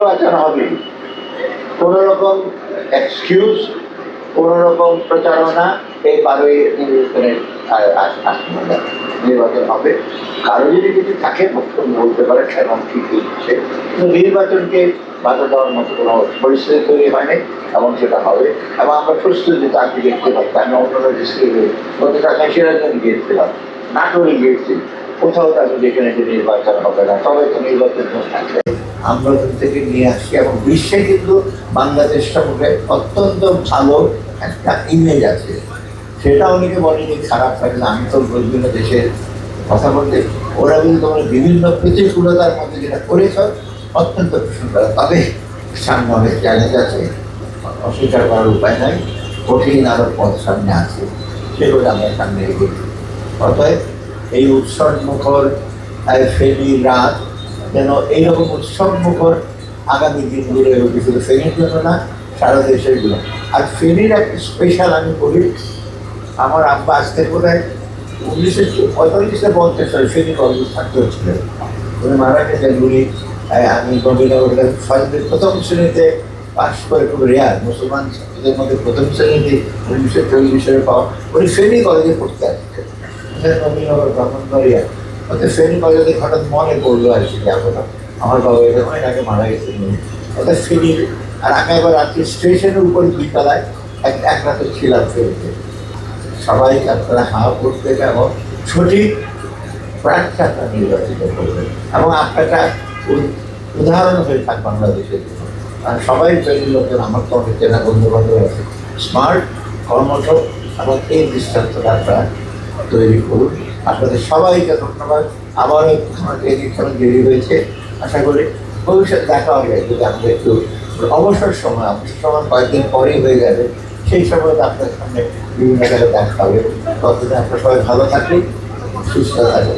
নির্বাচন হবে, কোন রকম এক্সকিউজ, কোন রকম প্রচারণা এই 12ই নির্বাচনের নির্বাচন হবে। কারো যদি কিছু থাকে বক্তব্য বলতে পারে এবং ঠিক হচ্ছে, কিন্তু নির্বাচনকে বাধা দেওয়ার মতো কোনো পরিস্থিতি তৈরি হয়নি এবং সেটা হবে। এবং আমরা প্রস্তুতি তাকে দেখতে পাচ্ছি। আমি অন্যান্য ডিস্ট্রিক্টে গতকাল সিরাজগঞ্জ গিয়েছিলাম, নাটোরে গিয়েছি, কোথাও তাকে যেখানে যে নির্বাচন হবে না, তবে তো নির্বাচন থাকবে আমরা থেকে নিয়ে আসি। এবং বিশ্বে কিন্তু বাংলাদেশ সম্পর্কে অত্যন্ত ভালো একটা ইমেজ আছে, সেটা অনেকে বলেনি খারাপ লাগলে। আমি তো বিভিন্ন দেশের কথা বলতে ওরা কিন্তু তোমরা বিভিন্ন প্রতিকূলতার মধ্যে যেটা করেছ অত্যন্ত সুন্দর। তবে সামনে অনেক চ্যালেঞ্জ আছে, অস্বীকার করার উপায় নাই, কঠিন আরো পথ সামনে আছে, সেগুলো আমরা সামনে এগিয়েছি। অতএব এই উৎসব মুখর ফেরির রাত যেন এইরকম উৎসব মুখর আগামী দিনগুলো শুধু ফেরির জন্য না, সারা দেশের জন্য। আর ফেরির একটা স্পেশাল আমি বলি, আমার আব্বা আজকে বোধ হয় 1945 সালে ফেরি কলেজ ছাত্র ছিলেন, উনি মারা গেছেন। উনি আমি নবীনগরের সমাজের প্রথম শ্রেণীতে পাশ করে, খুব রেয়ার মুসলমান ছাত্রদের মধ্যে প্রথম শ্রেণীতে 1940 পাওয়া। উনি ফেরি কলেজে পড়তে আসতেন নবীনগর ব্রাহ্মণবাড়িয়া। ওদের ফেরি কলেজে হঠাৎ মনে পড়লো আর কি, আমার বাবা এটা অনেক আগে মারা গেছেন। ওদের ফেরি, আর আমি একবার রাত্রি স্টেশনের উপর বিদ্যালয় এক রাতে ছিলাম ফেরিতে। সবাই আপনারা হাওয়া করতে এবং সঠিক প্রার্থীটা নির্বাচিত করবেন এবং আপনারা উদাহরণ হয়ে থাক বাংলাদেশের জন্য। আর সবাই ফেরির লোকের, আমার তো অনেক চেনা বন্ধু বান্ধব আছে, স্মার্ট, কর্মঠ, এবং এই দৃষ্টান্তটা আপনারা তৈরি করুন। আপনাদের সবাইকে ধন্যবাদ। আবারও আমাদের এখানে দেরি হয়েছে, আশা করি ভবিষ্যতে দেখা হবে। যদি আমাদের একটু অবসর সময় কয়েকদিন পরেই হয়ে যাবে, সেই সময় আপনার সামনে বিভিন্ন জায়গায় দেখা হবে। ততদিন আপনার সবাই ভালো থাকবে, সুস্থ থাকবে।